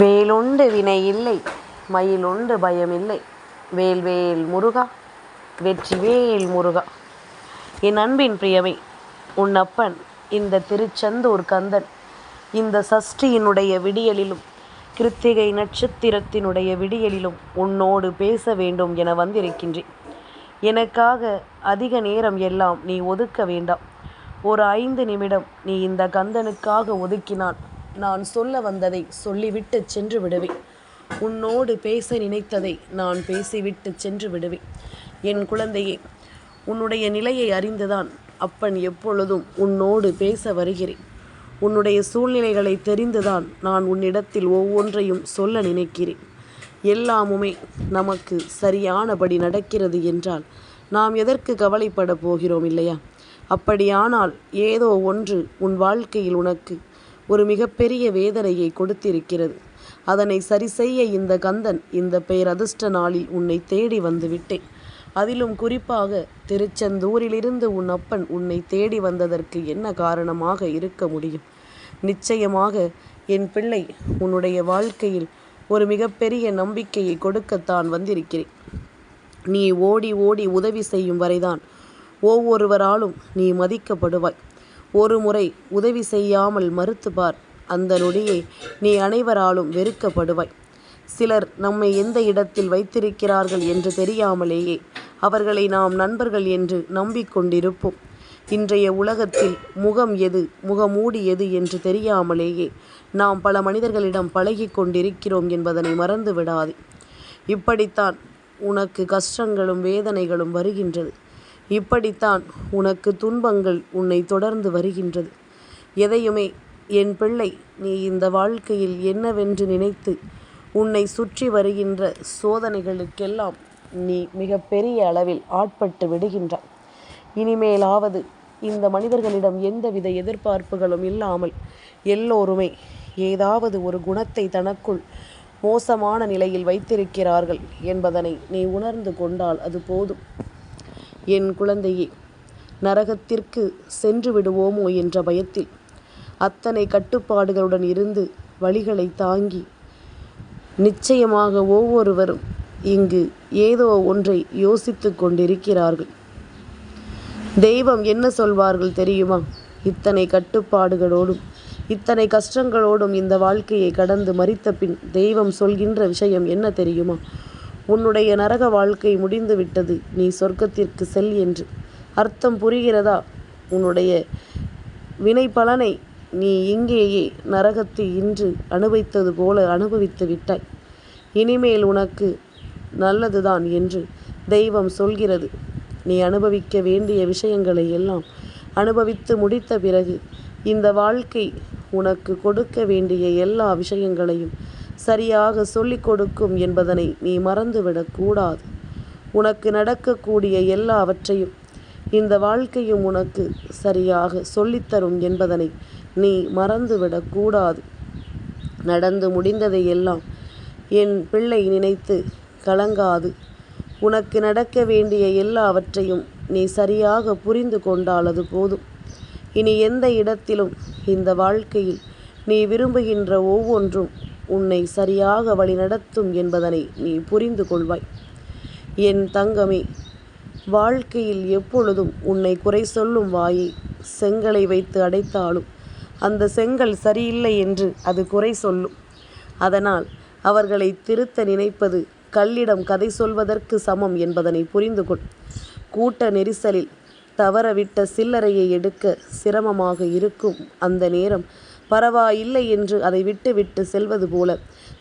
வேலுண்டு வினை இல்லை, மயிலுண்டு பயமில்லை. வேல்வேல் முருகா, வெற்றிவேல் முருகா. என் அன்பின் பிரியமே, உன் அப்பன் இந்த திருச்செந்தூர் கந்தன் இந்த சஷ்டியினுடைய விடியலிலும் கிருத்திகை நட்சத்திரத்தினுடைய விடியலிலும் உன்னோடு பேச வேண்டும் என வந்திருக்கின்றேன். எனக்காக அதிக நேரம் எல்லாம் நீ ஒதுக்க வேண்டாம். ஒரு 5 நிமிடம் நீ இந்த கந்தனுக்காக ஒதுக்கினால் நான் சொல்ல வந்ததை சொல்லிவிட்டு சென்று விடுவேன். உன்னோடு பேச நினைத்ததை நான் பேசிவிட்டு சென்று விடுவேன். என் குழந்தையே, உன்னுடைய நிலையை அறிந்துதான் அப்பன் எப்பொழுதும் உன்னோடு பேச வருகிறேன். உன்னுடைய சூழ்நிலைகளை தெரிந்துதான் நான் உன்னிடத்தில் ஒவ்வொன்றையும் சொல்ல நினைக்கிறேன். எல்லாமுமே நமக்கு சரியானபடி நடக்கிறது என்றால் நாம் எதற்கு கவலைப்பட போகிறோம் இல்லையா? அப்படியானால் ஏதோ ஒன்று உன் வாழ்க்கையில் உனக்கு ஒரு மிகப்பெரிய வேதனையை கொடுத்திருக்கிறது. அதனை சரி செய்ய இந்த கந்தன் இந்த பேரதிர்ஷ்ட நாளில் உன்னை தேடி வந்து விட்டேன். அதிலும் குறிப்பாக திருச்செந்தூரிலிருந்து உன் அப்பன் உன்னை தேடி வந்ததற்கு என்ன காரணமாக இருக்க முடியும்? நிச்சயமாக என் பிள்ளை, உன்னுடைய வாழ்க்கையில் ஒரு மிகப்பெரிய நம்பிக்கையை கொடுக்கத்தான் வந்திருக்கிறேன். நீ ஓடி ஓடி உதவி செய்யும் வரைதான் ஒவ்வொருவராலும் நீ மதிக்கப்படுவாய். ஒரு முறை உதவி செய்யாமல் மறுத்து பார், அந்த நொடியை நீ அனைவராலும் வெறுக்கப்படுவாய். சிலர் நம்மை எந்த இடத்தில் வைத்திருக்கிறார்கள் என்று தெரியாமலேயே அவர்களை நாம் நண்பர்கள் என்று நம்பிக்கொண்டிருப்போம். இன்றைய உலகத்தில் முகம் எது, முகமூடி எது என்று தெரியாமலேயே நாம் பல மனிதர்களிடம் பழகி கொண்டிருக்கிறோம் என்பதனை மறந்து விடாதே. இப்படித்தான் உனக்கு கஷ்டங்களும் வேதனைகளும் வருகின்றது. இப்படித்தான் உனக்கு துன்பங்கள் உன்னை தொடர்ந்து வருகின்றது. எதையுமே என் பிள்ளை, நீ இந்த வாழ்க்கையில் என்னவென்று நினைத்து உன்னை சுற்றி வருகின்ற சோதனைகளுக்கெல்லாம் நீ மிக பெரிய அளவில் ஆட்பட்டு விடுகின்றாய். இனிமேலாவது இந்த மனிதர்களிடம் எந்தவித எதிர்பார்ப்புகளும் இல்லாமல் எல்லோருமே ஏதாவது ஒரு குணத்தை தனக்குள் மோசமான நிலையில் வைத்திருக்கிறார்கள் என்பதனை நீ உணர்ந்து கொண்டால் அது போதும். என் குழந்தையே, நரகத்திற்கு சென்று விடுவோமோ என்ற பயத்தில் அத்தனை கட்டுப்பாடுகளுடன் இருந்து வழிகளை தாங்கி நிச்சயமாக ஒவ்வொருவரும் இங்கு ஏதோ ஒன்றை யோசித்து கொண்டிருக்கிறார்கள். தெய்வம் என்ன சொல்வார்கள் தெரியுமா? இத்தனை கட்டுப்பாடுகளோடும் இத்தனை கஷ்டங்களோடும் இந்த வாழ்க்கையை கடந்து மரித்த பின் தெய்வம் சொல்கின்ற விஷயம் என்ன தெரியுமா? உன்னுடைய நரக வாழ்க்கை முடிந்து விட்டது, நீ சொர்க்கத்திற்கு செல் என்று. அர்த்தம் புரிகிறதா? உன்னுடைய வினை பலனை நீ இங்கேயே நரகத்தை இன்று அனுபவித்தது போல அனுபவித்து விட்டாய். இனிமேல் உனக்கு நல்லதுதான் என்று தெய்வம் சொல்கிறது. நீ அனுபவிக்க வேண்டிய விஷயங்களை எல்லாம் அனுபவித்து முடித்த பிறகு இந்த வாழ்க்கை உனக்கு கொடுக்க வேண்டிய எல்லா விஷயங்களையும் சரியாக சொல்லிக் கொடுக்கும் என்பதனை நீ மறந்துவிடக்கூடாது. உனக்கு நடக்கக்கூடிய எல்லாவற்றையும் இந்த வாழ்க்கையும் உனக்கு சரியாக சொல்லித்தரும் என்பதனை நீ மறந்துவிடக்கூடாது. நடந்து முடிந்ததை எல்லாம் என் பிள்ளை நினைத்து கலங்காது. உனக்கு நடக்க வேண்டிய எல்லாவற்றையும் நீ சரியாக புரிந்து கொண்டால் அது போதும். இனி எந்த இடத்திலும் இந்த வாழ்க்கையில் நீ விரும்புகின்ற ஒவ்வொன்றும் உன்னை சரியாக வழிநடத்தும் என்பதனை நீ புரிந்து கொள்வாய். என் தங்கமே, வாழ்க்கையில் எப்பொழுதும் உன்னை குறை சொல்லும் வாயை செங்கலை வைத்து அடைத்தாலும் அந்த செங்கல் சரியில்லை என்று அது குறை சொல்லும். அதனால் அவர்களை திருத்த நினைப்பது கல்லிடம் கதை சொல்வதற்கு சமம் என்பதனை புரிந்து கொள். கூட்ட நெரிசலில் தவறவிட்ட சில்லறையை எடுக்க சிரமமாக இருக்கும் அந்த நேரம் பரவாயில்லை என்று அதை விட்டு செல்வது போல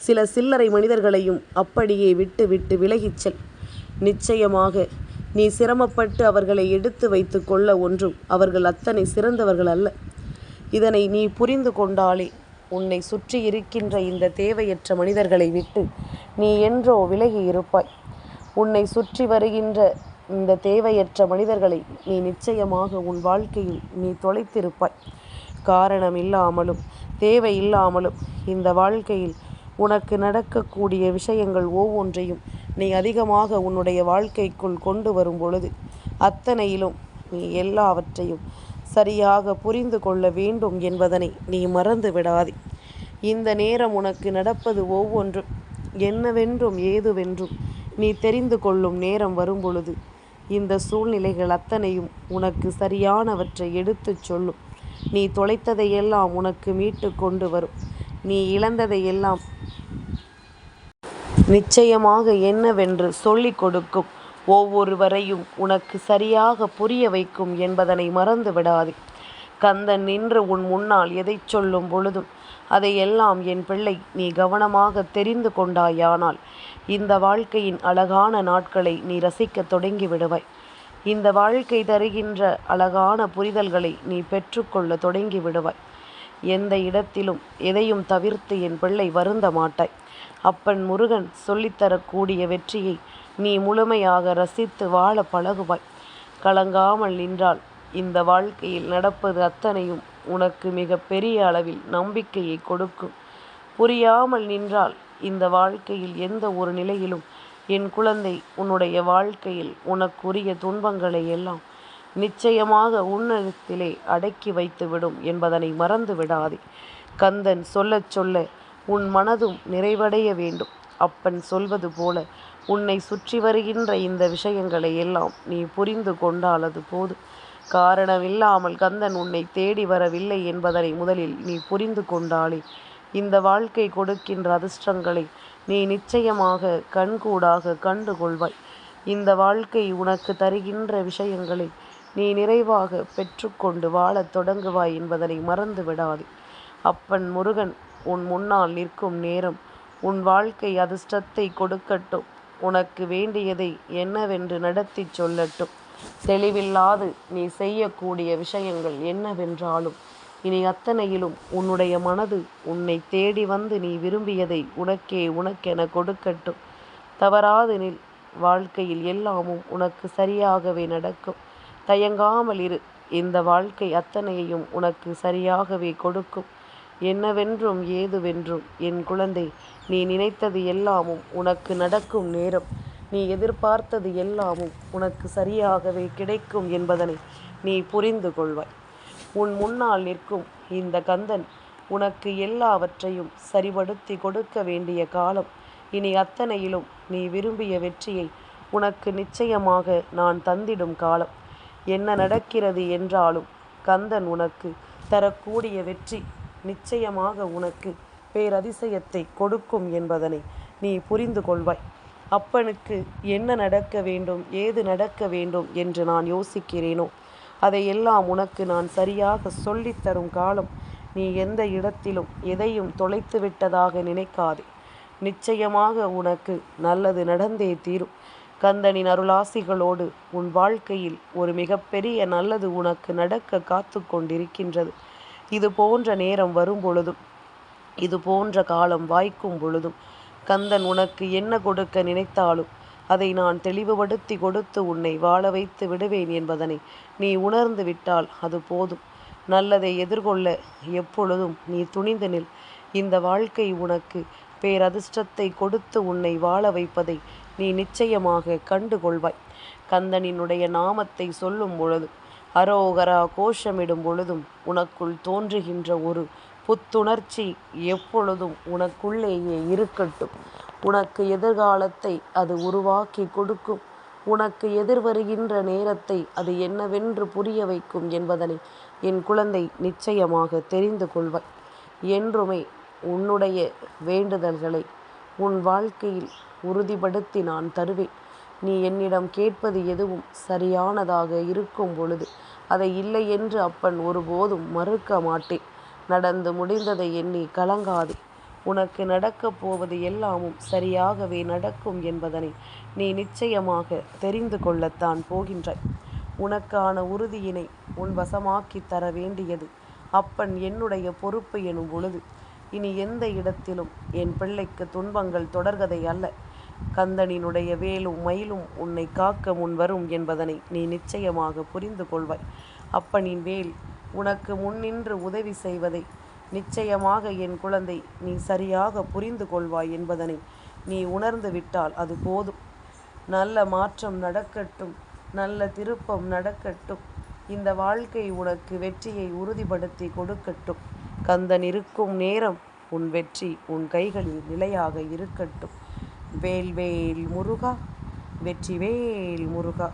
சில சில்லறை மனிதர்களையும் அப்படியே விட்டு விலகிச் செல். நிச்சயமாக நீ சிரமப்பட்டு அவர்களை எடுத்து வைத்து கொள்ள ஒன்றும் அவர்கள் அத்தனை சிறந்தவர்கள் அல்ல. இதனை நீ புரிந்து கொண்டாலே உன்னை சுற்றி இருக்கின்ற இந்த தேவையற்ற மனிதர்களை விட்டு நீ என்றோ விலகி இருப்பாய். உன்னை சுற்றி வருகின்ற இந்த தேவையற்ற மனிதர்களை நீ நிச்சயமாக உன் வாழ்க்கையில் நீ தொலைத்திருப்பாய். காரணம் இல்லாமலும் தேவையில்லாமலும் இந்த வாழ்க்கையில் உனக்கு நடக்கக்கூடிய விஷயங்கள் ஒவ்வொன்றையும் நீ அதிகமாக உன்னுடைய வாழ்க்கைக்குள் கொண்டு வரும் பொழுது அத்தனையிலும் நீ எல்லாவற்றையும் சரியாக புரிந்து கொள்ள வேண்டும் என்பதனை நீ மறந்து விடாதே. இந்த நேரம் உனக்கு நடப்பது ஒவ்வொன்றும் என்னவென்றும் ஏதுவென்றும் நீ தெரிந்து கொள்ளும் நேரம் வரும்பொழுது இந்த சூழ்நிலைகள் அத்தனையும் உனக்கு சரியானவற்றை எடுத்துச் சொல்லும். நீ தொலைத்ததையெல்லாம் உனக்கு மீட்டு கொண்டு வரும். நீ இழந்ததையெல்லாம் நிச்சயமாக என்னவென்று சொல்லிக் கொடுக்கும். ஒவ்வொருவரையும் உனக்கு சரியாக புரிய வைக்கும் என்பதனை மறந்து விடாதே. கந்தன் நின்று உன் முன்னால் எதை சொல்லும் பொழுதும் அதையெல்லாம் என் பிள்ளை நீ கவனமாக தெரிந்து கொண்டாயானால் இந்த வாழ்க்கையின் அழகான நாட்களை நீ ரசிக்க தொடங்கி விடுவாய். இந்த வாழ்க்கை தருகின்ற அழகான புரிதல்களை நீ பெற்றுக்கொள்ள தொடங்கி விடுவாய். எந்த இடத்திலும் எதையும் தவிர்த்து என் பிள்ளை வருந்த மாட்டாய். அப்பன் முருகன் சொல்லித்தரக்கூடிய வெற்றியை நீ முழுமையாக ரசித்து வாழ பழகுவாய். கலங்காமல் நின்றால் இந்த வாழ்க்கையில் நடப்பது அத்தனையும் உனக்கு மிக பெரிய அளவில் நம்பிக்கையை கொடுக்கும். புரியாமல் நின்றால் இந்த வாழ்க்கையில் எந்த ஒரு நிலையிலும் என் குழந்தை உன்னுடைய வாழ்க்கையில் உனக்குரிய துன்பங்களை எல்லாம் நிச்சயமாக உன்னிடத்திலே அடக்கி வைத்துவிடும் என்பதனை மறந்து விடாதே. கந்தன் சொல்லச் சொல்ல உன் மனதும் நிறைவடைய வேண்டும். அப்பன் சொல்வது போல உன்னை சுற்றி வருகின்ற இந்த விஷயங்களை எல்லாம் நீ புரிந்து கொண்டால் அது போது. காரணமில்லாமல் கந்தன் உன்னை தேடி வரவில்லை என்பதனை முதலில் நீ புரிந்து கொண்டாலே இந்த வாழ்க்கை கொடுக்கின்ற அதிர்ஷ்டங்களை நீ நிச்சயமாக கண்கூடாக கண்டு கொள்வாய். இந்த வாழ்க்கை உனக்கு தருகின்ற விஷயங்களை நீ நிறைவாக பெற்றுக்கொண்டு வாழத் தொடங்குவாய் என்பதனை மறந்து விடாதே. அப்பன் முருகன் உன் முன்னால் நிற்கும் நேரம் உன் வாழ்க்கை அதிர்ஷ்டத்தை கொடுக்கட்டும். உனக்கு வேண்டியதை என்னவென்று நடத்தி சொல்லட்டும். தெளிவில்லாது நீ செய்யக்கூடிய விஷயங்கள் என்னவென்றாலும் இனி அத்தனையிலும் உன்னுடைய மனது உன்னை தேடி வந்து நீ விரும்பியதை உனக்கென கொடுக்கட்டும். தவறாது நில். வாழ்க்கையில் எல்லாமும் உனக்கு சரியாகவே நடக்கும். தயங்காமல் இரு. இந்த வாழ்க்கை அத்தனையையும் உனக்கு சரியாகவே கொடுக்கும். என்னவென்றும் ஏதுவென்றும் என் குழந்தை நீ நினைத்தது எல்லாமும் உனக்கு நடக்கும் நேரம். நீ எதிர்பார்த்தது எல்லாமும் உனக்கு சரியாகவே கிடைக்கும் என்பதனை நீ புரிந்து கொள்வாய். உன் முன்னால் நிற்கும் இந்த கந்தன் உனக்கு எல்லாவற்றையும் சரிபடுத்தி கொடுக்க வேண்டிய காலம். இனி அத்தனையிலும் நீ விரும்பிய வெற்றியை உனக்கு நிச்சயமாக நான் தந்திடும் காலம். என்ன நடக்கிறது என்றாலும் கந்தன் உனக்கு தரக்கூடிய வெற்றி நிச்சயமாக உனக்கு பேரதிசயத்தை கொடுக்கும் என்பதனை நீ புரிந்து கொள்வாய். அப்பனுக்கு என்ன நடக்க வேண்டும், ஏது நடக்க வேண்டும் என்று நான் யோசிக்கிறேனோ அதையெல்லாம் உனக்கு நான் சரியாக சொல்லித்தரும் காலம். நீ எந்த இடத்திலும் எதையும் தொலைத்து விட்டதாக நினைக்காதே. நிச்சயமாக உனக்கு நல்லது நடந்தே தீரும். கந்தனின் அருளாசிகளோடு உன் வாழ்க்கையில் ஒரு மிகப்பெரிய நல்லது உனக்கு நடக்க காத்து கொண்டிருக்கின்றது. இது போன்ற நேரம் வரும் பொழுதும் இது போன்ற காலம் வாய்க்கும் பொழுதும் கந்தன் உனக்கு என்ன கொடுக்க நினைத்தாலும் அதை நான் தெளிவுபடுத்தி கொடுத்து உன்னை வாழ வைத்து விடுவேன் என்பதனை நீ உணர்ந்து விட்டால் அது போதும். நல்லதை எதிர்கொள்ள எப்பொழுதும் நீ துணிந்து நில். இந்த வாழ்க்கை உனக்கு பேரதிர்ஷ்டத்தை கொடுத்து உன்னை வாழ வைப்பதை நீ நிச்சயமாக கண்டுகொள்வாய். கந்தனினுடைய நாமத்தை சொல்லும் பொழுது அரோகரா கோஷமிடும் பொழுதும் உனக்குள் தோன்றுகின்ற ஒரு புத்துணர்ச்சி எப்பொழுதும் உனக்குள்ளேயே இருக்கட்டும். உனக்கு எதிர்காலத்தை அது உருவாக்கி கொடுக்கும். உனக்கு எதிர்வருகின்ற நேரத்தை அது என்னவென்று புரிய வைக்கும் என்பதனை என் குழந்தை நிச்சயமாக தெரிந்து கொள்வாய். என்றுமே உன்னுடைய வேண்டுதல்களை உன் வாழ்க்கையில் உறுதிப்படுத்தி நான் தருவேன். நீ என்னிடம் கேட்பது எதுவும் சரியானதாக இருக்கும் பொழுது அதை இல்லை என்று அப்பன் ஒருபோதும் மறுக்க மாட்டேன். நடந்து முடிந்ததை எண்ணி கலங்காதே. உனக்கு நடக்கப் போவது எல்லாமும் சரியாகவே நடக்கும் என்பதனை நீ நிச்சயமாக தெரிந்து கொள்ளத்தான் போகின்றாய். உனக்கான உறுதியினை உன் வசமாக்கி தர வேண்டியது அப்பன் என்னுடைய பொறுப்பு எனும் பொழுது இனி எந்த இடத்திலும் என் பிள்ளைக்கு துன்பங்கள் தொடர்கதை அல்ல. கந்தனினுடைய வேலும் மயிலும் உன்னை காக்க முன் வரும் என்பதனை நீ நிச்சயமாக புரிந்து கொள்வாய். அப்பனின் வேல் உனக்கு முன்னின்று உதவி செய்வதை நிச்சயமாக என் குழந்தை நீ சரியாக புரிந்து கொள்வாய் என்பதனை நீ உணர்ந்து விட்டால் அது போதும். நல்ல மாற்றம் நடக்கட்டும். நல்ல திருப்பம் நடக்கட்டும். இந்த வாழ்க்கை உனக்கு வெற்றியை உறுதிப்படுத்தி கொடுக்கட்டும். கந்தன் இருக்கும் நேரம் உன் வெற்றி உன் கைகளில் நிலையாக இருக்கட்டும். வேல் வேல் முருகா, வெற்றி வேல் முருகா.